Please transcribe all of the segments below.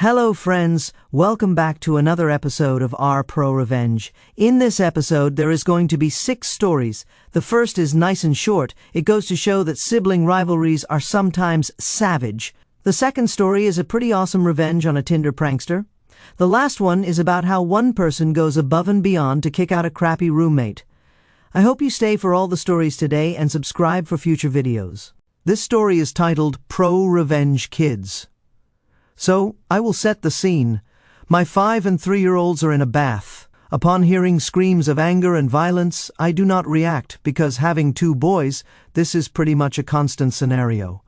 Hello friends, welcome back to another episode of our ProRevenge. In this episode there is going to be 6 stories. The first is nice and short. It goes to show that sibling rivalries are sometimes savage. The second story is a pretty awesome revenge on a Tinder prankster. The last one is about how one person goes above and beyond to kick out a crappy roommate. I hope you stay for all the stories today and subscribe for future videos. This story is titled ProRevenge Kids. So, I will set the scene. My 5 and 3-year-olds are in a bath. Upon hearing screams of anger and violence, I do not react because having 2 boys, this is pretty much a constant scenario.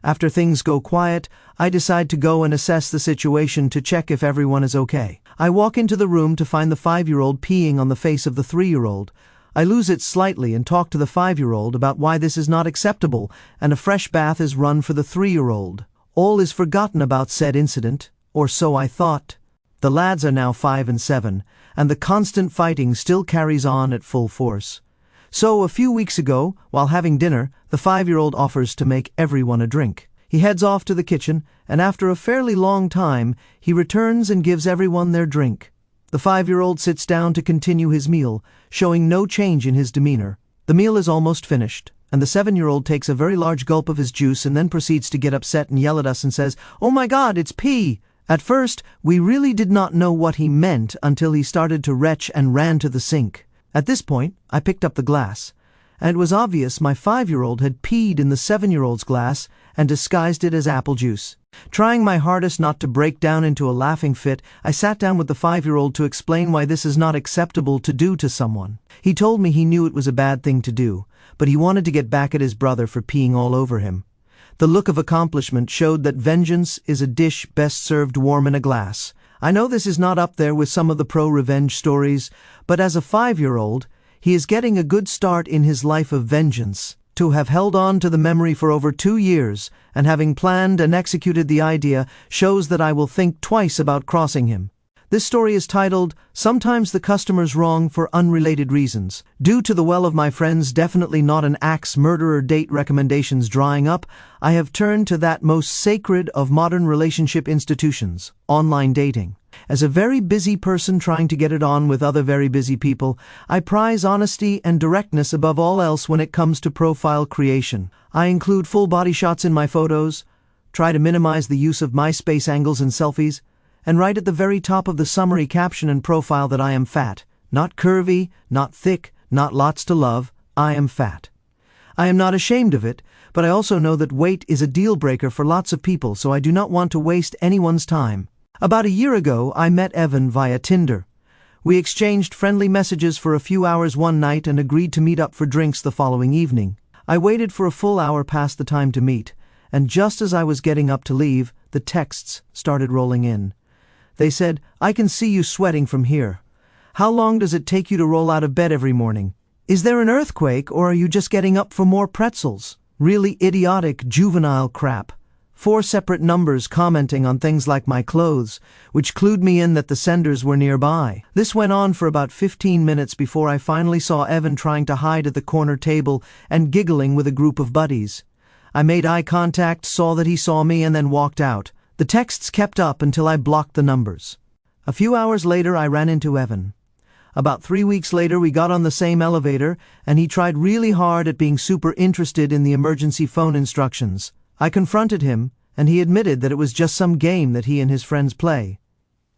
After things go quiet, I decide to go and assess the situation to check if everyone is okay. I walk into the room to find the 5-year-old peeing on the face of the 3-year-old. I lose it slightly and talk to the 5-year-old about why this is not acceptable and a fresh bath is run for the 3-year-old. All is forgotten about said incident, or so I thought. The lads are now 5 and 7, and the constant fighting still carries on at full force. So a few weeks ago, while having dinner, the 5-year-old offers to make everyone a drink. He heads off to the kitchen, and after a fairly long time, he returns and gives everyone their drink. The 5-year-old sits down to continue his meal, showing no change in his demeanor. The meal is almost finished, and the 7-year-old takes a very large gulp of his juice and then proceeds to get upset and yell at us and says, "Oh my God, it's pee!" At first, we really did not know what he meant until he started to retch and ran to the sink. At this point, I picked up the glass, and it was obvious my 5-year-old had peed in the 7-year-old's glass and disguised it as apple juice. Trying my hardest not to break down into a laughing fit, I sat down with the 5-year-old to explain why this is not acceptable to do to someone. He told me he knew it was a bad thing to do, but he wanted to get back at his brother for peeing all over him. The look of accomplishment showed that vengeance is a dish best served warm in a glass. I know this is not up there with some of the pro-revenge stories, but as a 5-year-old, he is getting a good start in his life of vengeance. To have held on to the memory for over 2 years, and having planned and executed the idea, shows that I will think twice about crossing him. This story is titled, Sometimes the Customer's Wrong for Unrelated Reasons. Due to the well of my friends definitely not an axe murderer date recommendations drying up, I have turned to that most sacred of modern relationship institutions, online dating. As a very busy person trying to get it on with other very busy people, I prize honesty and directness above all else when it comes to profile creation. I include full body shots in my photos, try to minimize the use of MySpace angles and selfies, and write at the very top of the summary caption and profile that I am fat. Not curvy, not thick, not lots to love, I am fat. I am not ashamed of it, but I also know that weight is a deal breaker for lots of people, so I do not want to waste anyone's time. About a year ago, I met Evan via Tinder. We exchanged friendly messages for a few hours one night and agreed to meet up for drinks the following evening. I waited for a full hour past the time to meet, and just as I was getting up to leave, the texts started rolling in. They said, "I can see you sweating from here. How long does it take you to roll out of bed every morning? Is there an earthquake or are you just getting up for more pretzels?" Really idiotic, juvenile crap. 4 separate numbers commenting on things like my clothes, which clued me in that the senders were nearby. This went on for about 15 minutes before I finally saw Evan trying to hide at the corner table and giggling with a group of buddies. I made eye contact, saw that he saw me, and then walked out. The texts kept up until I blocked the numbers. A few hours later, I ran into Evan. About 3 weeks later, we got on the same elevator, and he tried really hard at being super interested in the emergency phone instructions. I confronted him, and he admitted that it was just some game that he and his friends play.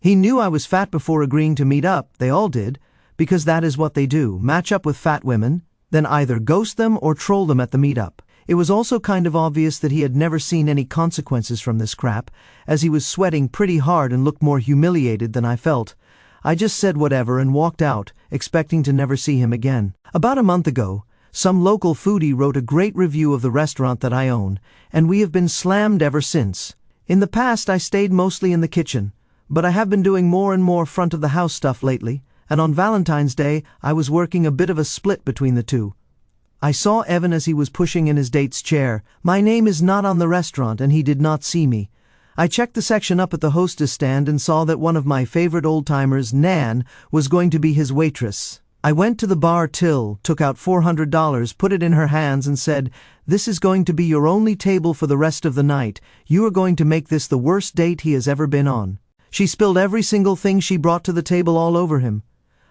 He knew I was fat before agreeing to meet up, they all did, because that is what they do, match up with fat women, then either ghost them or troll them at the meetup. It was also kind of obvious that he had never seen any consequences from this crap, as he was sweating pretty hard and looked more humiliated than I felt. I just said whatever and walked out, expecting to never see him again. About a month ago, some local foodie wrote a great review of the restaurant that I own, and we have been slammed ever since. In the past, I stayed mostly in the kitchen, but I have been doing more and more front-of-the-house stuff lately, and on Valentine's Day, I was working a bit of a split between the two. I saw Evan as he was pushing in his date's chair. My name is not on the restaurant, and he did not see me. I checked the section up at the hostess stand and saw that one of my favorite old-timers, Nan, was going to be his waitress. I went to the bar till, took out $400, put it in her hands and said, "This is going to be your only table for the rest of the night. You are going to make this the worst date he has ever been on." She spilled every single thing she brought to the table all over him.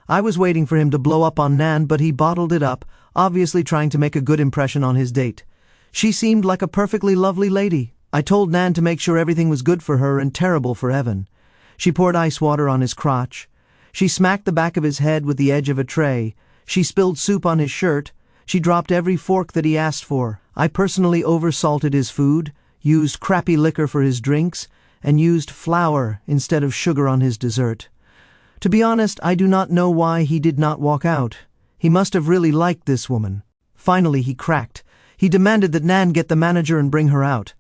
I was waiting for him to blow up on Nan, but he bottled it up, obviously trying to make a good impression on his date. She seemed like a perfectly lovely lady. I told Nan to make sure everything was good for her and terrible for Evan. She poured ice water on his crotch. She smacked the back of his head with the edge of a tray. She spilled soup on his shirt. She dropped every fork that he asked for. I personally oversalted his food, used crappy liquor for his drinks, and used flour instead of sugar on his dessert. To be honest, I do not know why he did not walk out. He must have really liked this woman. Finally, he cracked. He demanded that Nan get the manager and bring her out.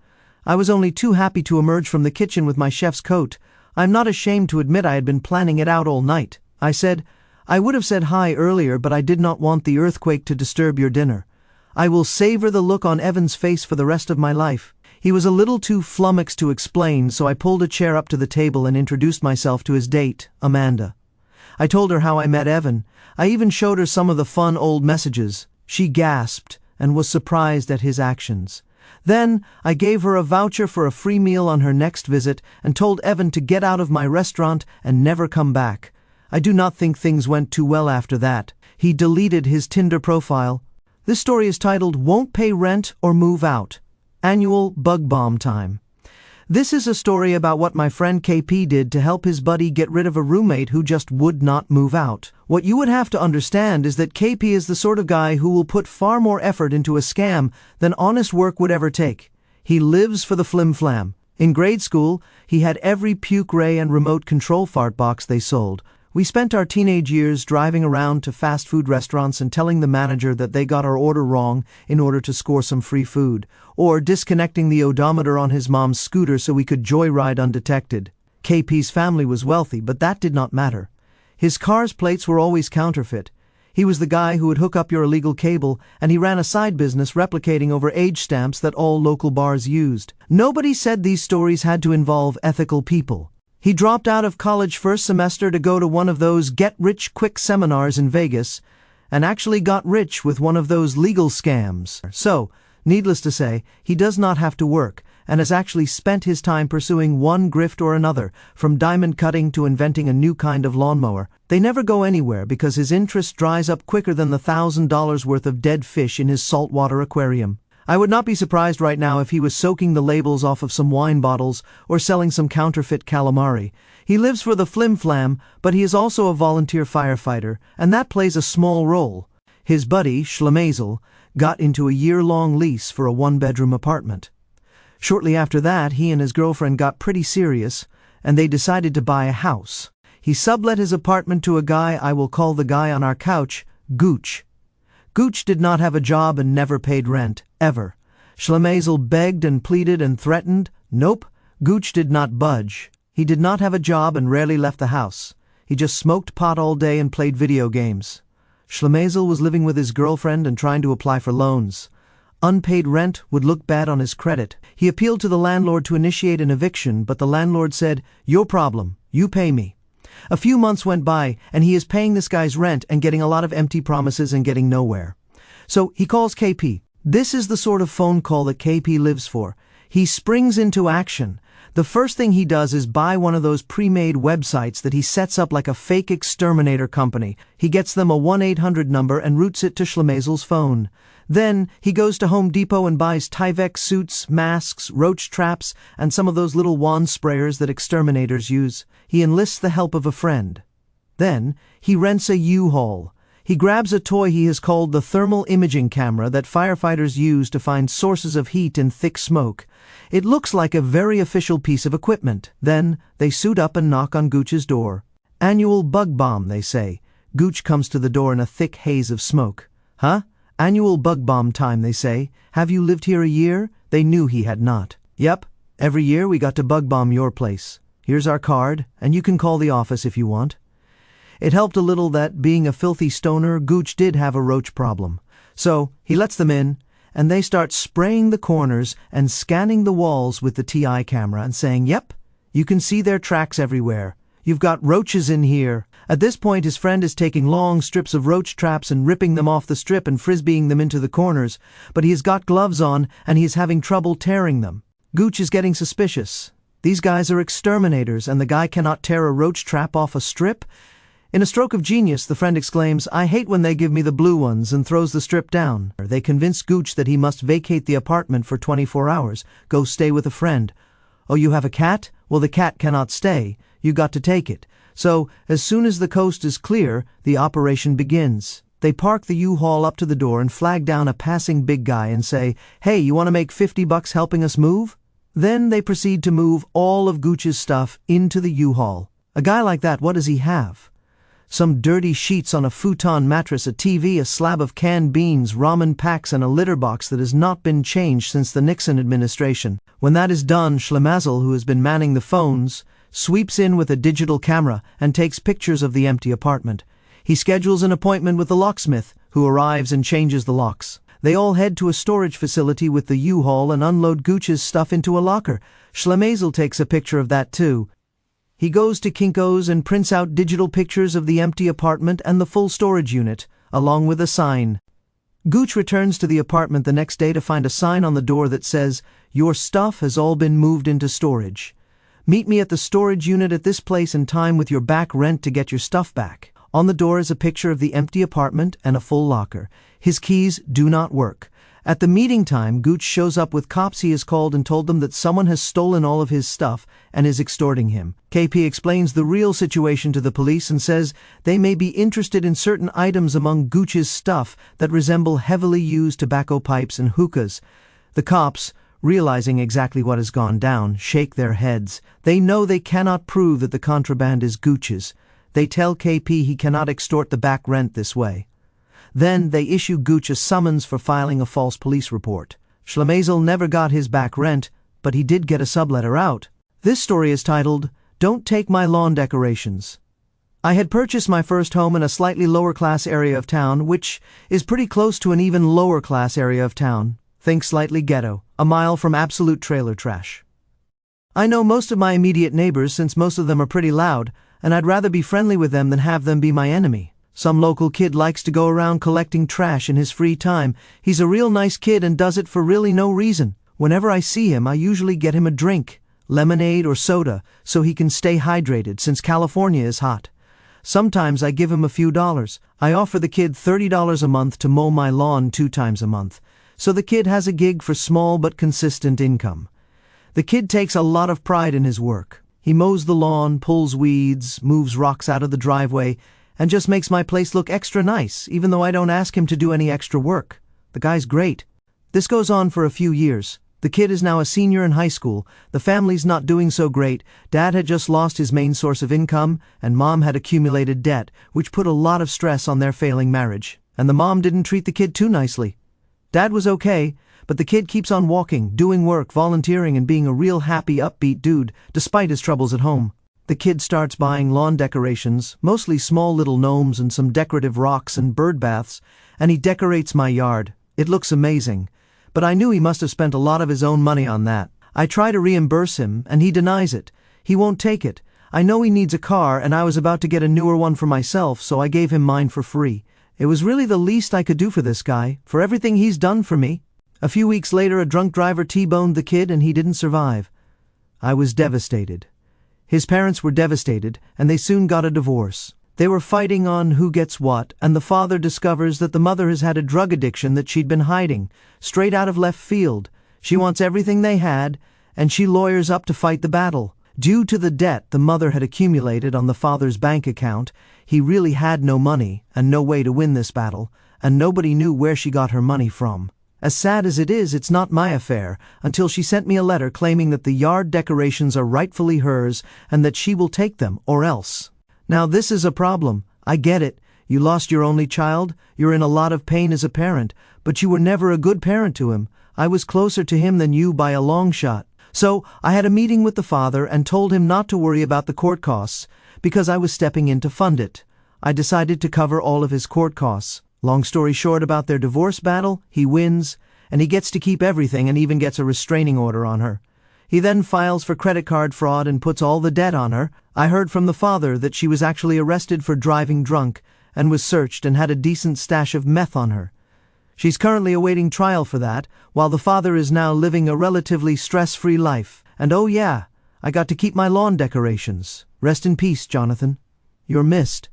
I was only too happy to emerge from the kitchen with my chef's coat. I'm not ashamed to admit I had been planning it out all night. I said, "I would have said hi earlier, but I did not want the earthquake to disturb your dinner. I will savor the look on Evan's face for the rest of my life." He was a little too flummoxed to explain, so I pulled a chair up to the table and introduced myself to his date, Amanda. I told her how I met Evan. I even showed her some of the fun old messages. She gasped and was surprised at his actions. Then I gave her a voucher for a free meal on her next visit and told Evan to get out of my restaurant and never come back. I do not think things went too well after that. He deleted his Tinder profile. This story is titled "Won't Pay Rent or Move Out. Annual Bug Bomb Time." This is a story about what my friend KP did to help his buddy get rid of a roommate who just would not move out. What you would have to understand is that KP is the sort of guy who will put far more effort into a scam than honest work would ever take. He lives for the flim-flam. In grade school, he had every puke ray and remote control fart box they sold. We spent our teenage years driving around to fast food restaurants and telling the manager that they got our order wrong in order to score some free food, or disconnecting the odometer on his mom's scooter so we could joyride undetected. KP's family was wealthy, but that did not matter. His car's plates were always counterfeit. He was the guy who would hook up your illegal cable, and he ran a side business replicating over age stamps that all local bars used. Nobody said these stories had to involve ethical people. He dropped out of college first semester to go to one of those get-rich-quick seminars in Vegas, and actually got rich with one of those legal scams. So, needless to say, he does not have to work, and has actually spent his time pursuing one grift or another, from diamond cutting to inventing a new kind of lawnmower. They never go anywhere because his interest dries up quicker than the $1,000 worth of dead fish in his saltwater aquarium. I would not be surprised right now if he was soaking the labels off of some wine bottles or selling some counterfeit calamari. He lives for the flim-flam, but he is also a volunteer firefighter, and that plays a small role. His buddy, Schlemazel, got into a year-long lease for a one-bedroom apartment. Shortly after that, he and his girlfriend got pretty serious, and they decided to buy a house. He sublet his apartment to a guy I will call the guy on our couch, Gooch. Gooch did not have a job and never paid rent, ever. Schlemazel begged and pleaded and threatened. Nope, Gooch did not budge. He did not have a job and rarely left the house. He just smoked pot all day and played video games. Schlemazel was living with his girlfriend and trying to apply for loans. Unpaid rent would look bad on his credit. He appealed to the landlord to initiate an eviction, but the landlord said, "Your problem, you pay me." A few months went by, and he is paying this guy's rent and getting a lot of empty promises and getting nowhere. So he calls KP. This is the sort of phone call that KP lives for. He springs into action. The first thing he does is buy one of those pre-made websites that he sets up like a fake exterminator company. He gets them a 1-800 number and routes it to Schlemazel's phone. Then he goes to Home Depot and buys Tyvek suits, masks, roach traps, and some of those little wand sprayers that exterminators use. He enlists the help of a friend. Then he rents a U-Haul. He grabs a toy he has called the thermal imaging camera that firefighters use to find sources of heat in thick smoke. It looks like a very official piece of equipment. Then they suit up and knock on Gooch's door. Annual bug bomb, they say. Gooch comes to the door in a thick haze of smoke. Huh? Annual bug bomb time, they say. Have you lived here a year? They knew he had not. Yep, every year we got to bug bomb your place. Here's our card, and you can call the office if you want. It helped a little that, being a filthy stoner, Gooch did have a roach problem. So he lets them in, and they start spraying the corners and scanning the walls with the TI camera and saying, "Yep, you can see their tracks everywhere. You've got roaches in here." At this point, his friend is taking long strips of roach traps and ripping them off the strip and frisbeeing them into the corners, but he has got gloves on and he is having trouble tearing them. Gooch is getting suspicious. These guys are exterminators, and the guy cannot tear a roach trap off a strip? In a stroke of genius, the friend exclaims, "I hate when they give me the blue ones," and throws the strip down. They convince Gooch that he must vacate the apartment for 24 hours, go stay with a friend. "Oh, you have a cat? Well, the cat cannot stay. You got to take it." So, as soon as the coast is clear, the operation begins. They park the U-Haul up to the door and flag down a passing big guy and say, "Hey, you want to make $50 helping us move?" Then they proceed to move all of Gooch's stuff into the U-Haul. A guy like that, what does he have? Some dirty sheets on a futon mattress, a TV, a slab of canned beans, ramen packs, and a litter box that has not been changed since the Nixon administration. When that is done, Schlemazel, who has been manning the phones, sweeps in with a digital camera and takes pictures of the empty apartment. He schedules an appointment with the locksmith, who arrives and changes the locks. They all head to a storage facility with the U-Haul and unload Gooch's stuff into a locker. Schlemazel takes a picture of that too. He goes to Kinko's and prints out digital pictures of the empty apartment and the full storage unit, along with a sign. Gooch returns to the apartment the next day to find a sign on the door that says, "Your stuff has all been moved into storage. Meet me at the storage unit at this place in time with your back rent to get your stuff back." On the door is a picture of the empty apartment and a full locker. His keys do not work. At the meeting time, Gooch shows up with cops he has called and told them that someone has stolen all of his stuff and is extorting him. KP explains the real situation to the police and says they may be interested in certain items among Gooch's stuff that resemble heavily used tobacco pipes and hookahs. The cops, realizing exactly what has gone down, shake their heads. They know they cannot prove that the contraband is Gooch's. They tell KP he cannot extort the back rent this way. Then they issue Gooch a summons for filing a false police report. Schlemazel never got his back rent, but he did get a subletter out. This story is titled, "Don't Take My Lawn Decorations." I had purchased my first home in a slightly lower class area of town, which is pretty close to an even lower class area of town. Think slightly ghetto, a mile from absolute trailer trash. I know most of my immediate neighbors since most of them are pretty loud, and I'd rather be friendly with them than have them be my enemy. Some local kid likes to go around collecting trash in his free time. He's a real nice kid and does it for really no reason. Whenever I see him, I usually get him a drink, lemonade or soda, so he can stay hydrated since California is hot. Sometimes I give him a few dollars. I offer the kid $30 a month to mow my lawn 2 times a month. So the kid has a gig for small but consistent income. The kid takes a lot of pride in his work. He mows the lawn, pulls weeds, moves rocks out of the driveway, and just makes my place look extra nice, even though I don't ask him to do any extra work. The guy's great. This goes on for a few years. The kid is now a senior in high school. The family's not doing so great. Dad had just lost his main source of income, and Mom had accumulated debt, which put a lot of stress on their failing marriage. And the mom didn't treat the kid too nicely. Dad was okay, but the kid keeps on walking, doing work, volunteering, and being a real happy, upbeat dude, despite his troubles at home. The kid starts buying lawn decorations, mostly small little gnomes and some decorative rocks and bird baths, and he decorates my yard. It looks amazing. But I knew he must have spent a lot of his own money on that. I try to reimburse him, and he denies it. He won't take it. I know he needs a car, and I was about to get a newer one for myself, so I gave him mine for free. It was really the least I could do for this guy, for everything he's done for me. A few weeks later, a drunk driver T-boned the kid, and he didn't survive. I was devastated. His parents were devastated, and they soon got a divorce. They were fighting on who gets what, and the father discovers that the mother has had a drug addiction that she'd been hiding, straight out of left field. She wants everything they had, and she lawyers up to fight the battle. Due to the debt the mother had accumulated on the father's bank account, he really had no money and no way to win this battle, and nobody knew where she got her money from. As sad as it is, it's not my affair, until she sent me a letter claiming that the yard decorations are rightfully hers and that she will take them, or else. Now this is a problem. I get it. You lost your only child, you're in a lot of pain as a parent, but you were never a good parent to him. I was closer to him than you by a long shot. So I had a meeting with the father and told him not to worry about the court costs, because I was stepping in to fund it. I decided to cover all of his court costs. Long story short about their divorce battle, he wins, and he gets to keep everything and even gets a restraining order on her. He then files for credit card fraud and puts all the debt on her. I heard from the father that she was actually arrested for driving drunk and was searched and had a decent stash of meth on her. She's currently awaiting trial for that, while the father is now living a relatively stress-free life. And oh yeah, I got to keep my lawn decorations. Rest in peace, Jonathan. You're missed.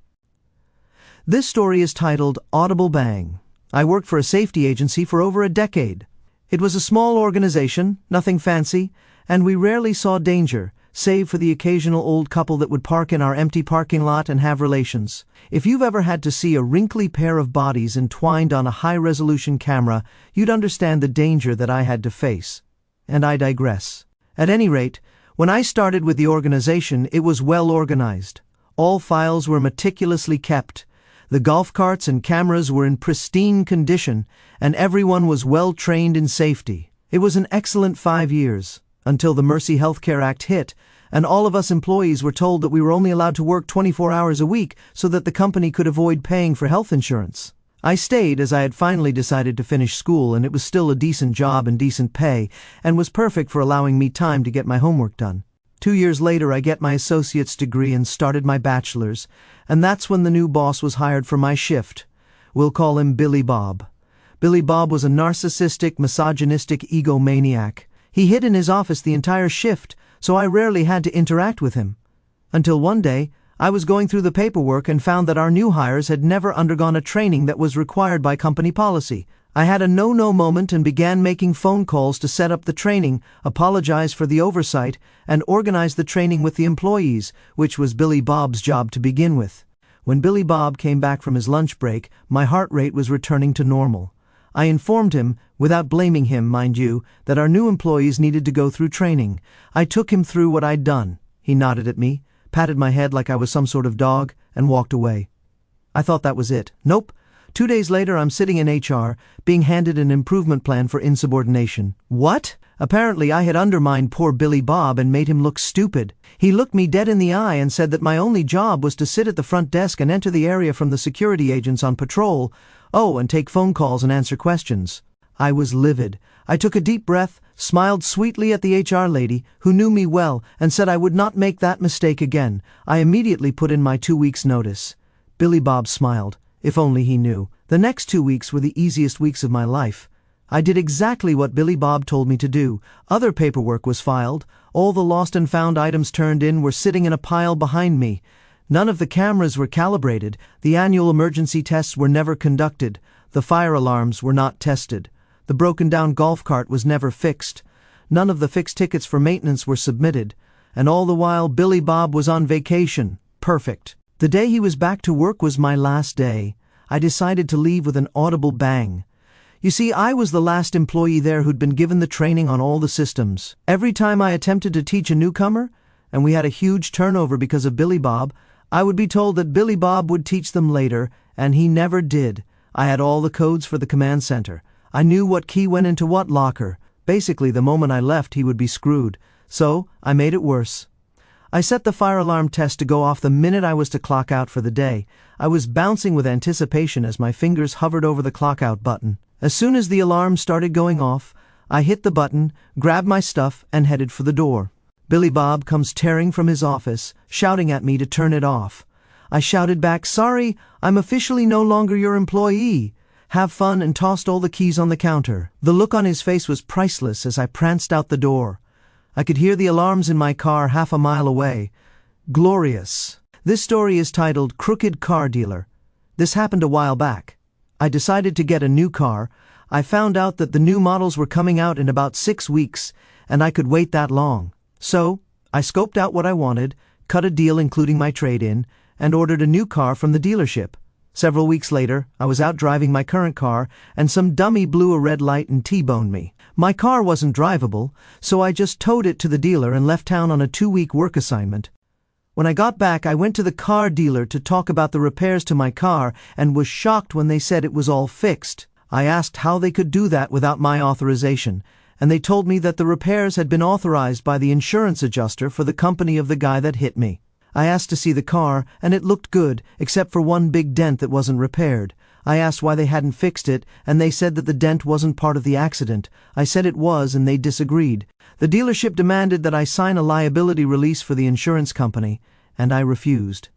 This story is titled Audible Bang. I worked for a safety agency for over a decade. It was a small organization, nothing fancy, and we rarely saw danger, save for the occasional old couple that would park in our empty parking lot and have relations. If you've ever had to see a wrinkly pair of bodies entwined on a high-resolution camera, you'd understand the danger that I had to face. And I digress. At any rate, when I started with the organization, it was well organized. All files were meticulously kept. The golf carts and cameras were in pristine condition, and everyone was well trained in safety. It was an excellent 5 years, until the Mercy Healthcare Act hit, and all of us employees were told that we were only allowed to work 24 hours a week so that the company could avoid paying for health insurance. I stayed as I had finally decided to finish school, and it was still a decent job and decent pay, and was perfect for allowing me time to get my homework done. 2 years later, I get my associate's degree and started my bachelor's, and that's when the new boss was hired for my shift. We'll call him Billy Bob. Billy Bob was a narcissistic, misogynistic egomaniac. He hid in his office the entire shift, so I rarely had to interact with him. Until one day, I was going through the paperwork and found that our new hires had never undergone a training that was required by company policy. I had a no-no moment and began making phone calls to set up the training, apologize for the oversight, and organize the training with the employees, which was Billy Bob's job to begin with. When Billy Bob came back from his lunch break, my heart rate was returning to normal. I informed him, without blaming him, mind you, that our new employees needed to go through training. I took him through what I'd done. He nodded at me, patted my head like I was some sort of dog, and walked away. I thought that was it. Nope. 2 days later, I'm sitting in HR, being handed an improvement plan for insubordination. What? Apparently, I had undermined poor Billy Bob and made him look stupid. He looked me dead in the eye and said that my only job was to sit at the front desk and enter the area from the security agents on patrol. Oh, and take phone calls and answer questions. I was livid. I took a deep breath, smiled sweetly at the HR lady, who knew me well, and said I would not make that mistake again. I immediately put in my 2 weeks' notice. Billy Bob smiled. If only he knew. The next 2 weeks were the easiest weeks of my life. I did exactly what Billy Bob told me to do. Other paperwork was filed. All the lost and found items turned in were sitting in a pile behind me. None of the cameras were calibrated. The annual emergency tests were never conducted. The fire alarms were not tested. The broken-down golf cart was never fixed. None of the fixed tickets for maintenance were submitted. And all the while, Billy Bob was on vacation. Perfect. The day he was back to work was my last day. I decided to leave with an audible bang. You see, I was the last employee there who'd been given the training on all the systems. Every time I attempted to teach a newcomer, and we had a huge turnover because of Billy Bob, I would be told that Billy Bob would teach them later, and he never did. I had all the codes for the command center. I knew what key went into what locker. Basically, the moment I left, he would be screwed. So, I made it worse. I set the fire alarm test to go off the minute I was to clock out for the day. I was bouncing with anticipation as my fingers hovered over the clock out button. As soon as the alarm started going off, I hit the button, grabbed my stuff, and headed for the door. Billy Bob comes tearing from his office, shouting at me to turn it off. I shouted back, "Sorry, I'm officially no longer your employee. Have fun," and tossed all the keys on the counter. The look on his face was priceless as I pranced out the door. I could hear the alarms in my car half a mile away. Glorious. This story is titled Crooked Car Dealer. This happened a while back. I decided to get a new car. I found out that the new models were coming out in about 6 weeks, and I could wait that long. So, I scoped out what I wanted, cut a deal including my trade-in, and ordered a new car from the dealership. Several weeks later, I was out driving my current car, and some dummy blew a red light and T-boned me. My car wasn't drivable, so I just towed it to the dealer and left town on a 2-week work assignment. When I got back, I went to the car dealer to talk about the repairs to my car and was shocked when they said it was all fixed. I asked how they could do that without my authorization, and they told me that the repairs had been authorized by the insurance adjuster for the company of the guy that hit me. I asked to see the car, and it looked good, except for one big dent that wasn't repaired. I asked why they hadn't fixed it, and they said that the dent wasn't part of the accident. I said it was, and they disagreed. The dealership demanded that I sign a liability release for the insurance company, and I refused.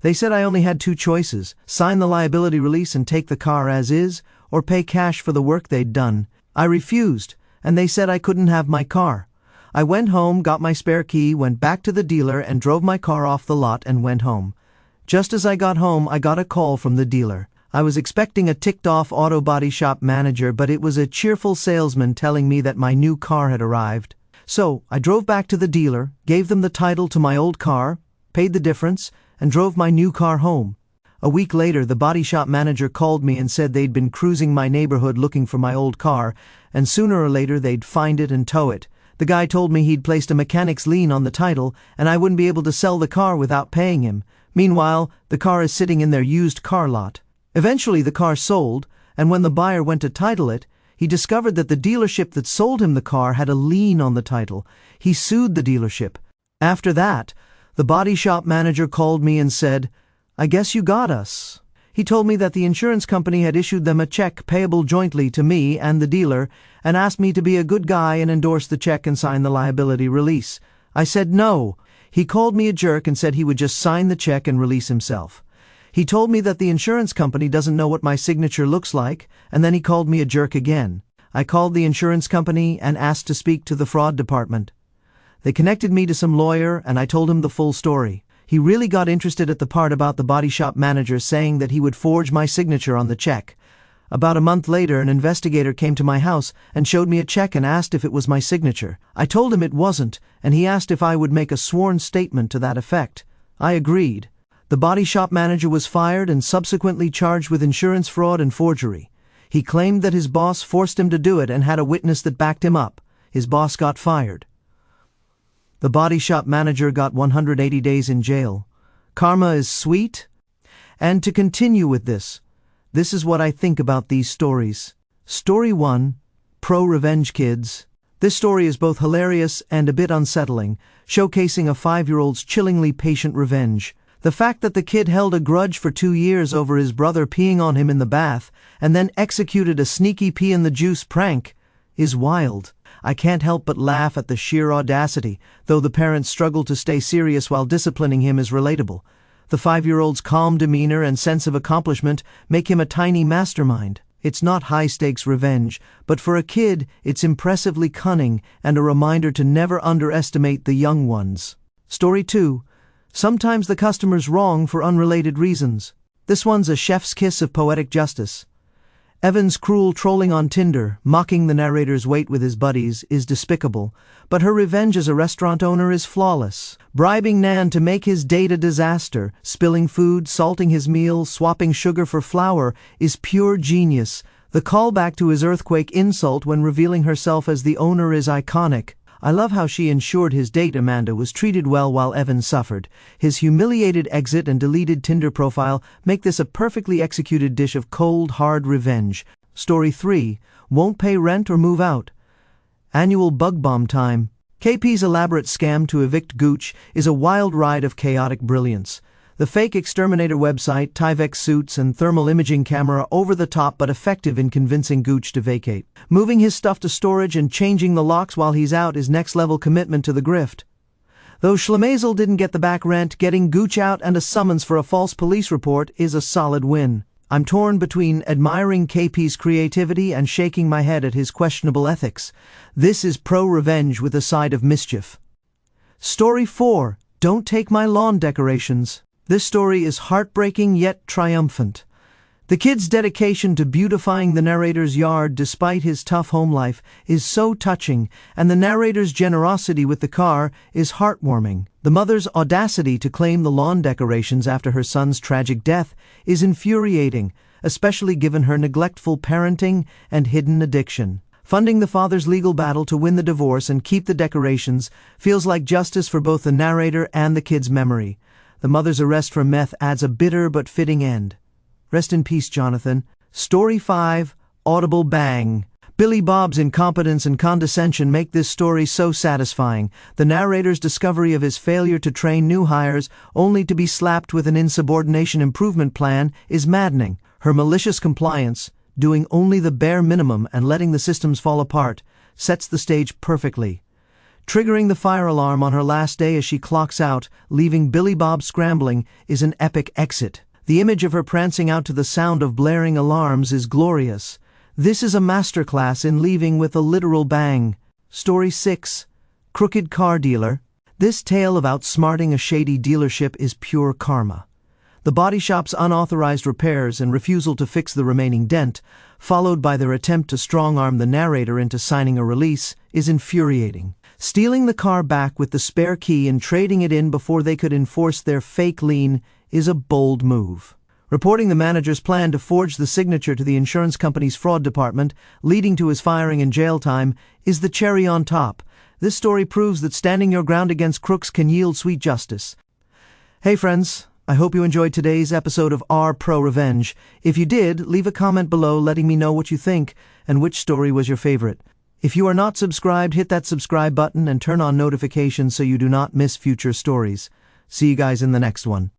They said I only had two choices: sign the liability release and take the car as is, or pay cash for the work they'd done. I refused, and they said I couldn't have my car. I went home, got my spare key, went back to the dealer, and drove my car off the lot and went home. Just as I got home, I got a call from the dealer. I was expecting a ticked-off auto body shop manager, but it was a cheerful salesman telling me that my new car had arrived. So, I drove back to the dealer, gave them the title to my old car, paid the difference, and drove my new car home. A week later, the body shop manager called me and said they'd been cruising my neighborhood looking for my old car, and sooner or later they'd find it and tow it. The guy told me he'd placed a mechanic's lien on the title, and I wouldn't be able to sell the car without paying him. Meanwhile, the car is sitting in their used car lot. Eventually the car sold, and when the buyer went to title it, he discovered that the dealership that sold him the car had a lien on the title. He sued the dealership. After that, the body shop manager called me and said, "I guess you got us." He told me that the insurance company had issued them a check payable jointly to me and the dealer, and asked me to be a good guy and endorse the check and sign the liability release. I said no. He called me a jerk and said he would just sign the check and release himself. He told me that the insurance company doesn't know what my signature looks like, and then he called me a jerk again. I called the insurance company and asked to speak to the fraud department. They connected me to some lawyer, and I told him the full story. He really got interested at the part about the body shop manager saying that he would forge my signature on the check. About a month later, an investigator came to my house and showed me a check and asked if it was my signature. I told him it wasn't, and he asked if I would make a sworn statement to that effect. I agreed. The body shop manager was fired and subsequently charged with insurance fraud and forgery. He claimed that his boss forced him to do it and had a witness that backed him up. His boss got fired. The body shop manager got 180 days in jail. Karma is sweet. And to continue with this is what I think about these stories. Story 1, ProRevenge Kids. This story is both hilarious and a bit unsettling, showcasing a 5-year-old's chillingly patient revenge. The fact that the kid held a grudge for 2 years over his brother peeing on him in the bath and then executed a sneaky pee-in-the-juice prank is wild. I can't help but laugh at the sheer audacity, though the parents struggle to stay serious while disciplining him is relatable. The 5-year-old's calm demeanor and sense of accomplishment make him a tiny mastermind. It's not high-stakes revenge, but for a kid, it's impressively cunning and a reminder to never underestimate the young ones. Story 2. Sometimes the customer's wrong for unrelated reasons. This one's a chef's kiss of poetic justice. Evan's cruel trolling on Tinder, mocking the narrator's weight with his buddies, is despicable, but her revenge as a restaurant owner is flawless. Bribing Nan to make his date a disaster, spilling food, salting his meal, swapping sugar for flour, is pure genius. The callback to his earthquake insult when revealing herself as the owner is iconic. I love how she ensured his date, Amanda, was treated well while Evan suffered. His humiliated exit and deleted Tinder profile make this a perfectly executed dish of cold, hard revenge. Story 3. Won't pay rent or move out. Annual bug bomb time. KP's elaborate scam to evict Gooch is a wild ride of chaotic brilliance. The fake exterminator website, Tyvek suits, and thermal imaging camera over the top but effective in convincing Gooch to vacate. Moving his stuff to storage and changing the locks while he's out is next-level commitment to the grift. Though Schlemazel didn't get the back rent, getting Gooch out and a summons for a false police report is a solid win. I'm torn between admiring KP's creativity and shaking my head at his questionable ethics. This is pro-revenge with a side of mischief. Story 4. Don't take my lawn decorations. This story is heartbreaking yet triumphant. The kid's dedication to beautifying the narrator's yard despite his tough home life is so touching, and the narrator's generosity with the car is heartwarming. The mother's audacity to claim the lawn decorations after her son's tragic death is infuriating, especially given her neglectful parenting and hidden addiction. Funding the father's legal battle to win the divorce and keep the decorations feels like justice for both the narrator and the kid's memory. The mother's arrest for meth adds a bitter but fitting end. Rest in peace, Jonathan. Story 5. Audible bang. Billy Bob's incompetence and condescension make this story so satisfying. The narrator's discovery of his failure to train new hires only to be slapped with an insubordination improvement plan is maddening. Her malicious compliance, doing only the bare minimum and letting the systems fall apart, sets the stage perfectly. Triggering the fire alarm on her last day as she clocks out, leaving Billy Bob scrambling, is an epic exit. The image of her prancing out to the sound of blaring alarms is glorious. This is a masterclass in leaving with a literal bang. Story 6. Crooked Car Dealer. This tale of outsmarting a shady dealership is pure karma. The body shop's unauthorized repairs and refusal to fix the remaining dent, followed by their attempt to strong-arm the narrator into signing a release, is infuriating. Stealing the car back with the spare key and trading it in before they could enforce their fake lien is a bold move. Reporting the manager's plan to forge the signature to the insurance company's fraud department, leading to his firing and jail time, is the cherry on top. This story proves that standing your ground against crooks can yield sweet justice. Hey friends, I hope you enjoyed today's episode of Our ProRevenge. If you did, leave a comment below letting me know what you think and which story was your favorite. If you are not subscribed, hit that subscribe button and turn on notifications so you do not miss future stories. See you guys in the next one.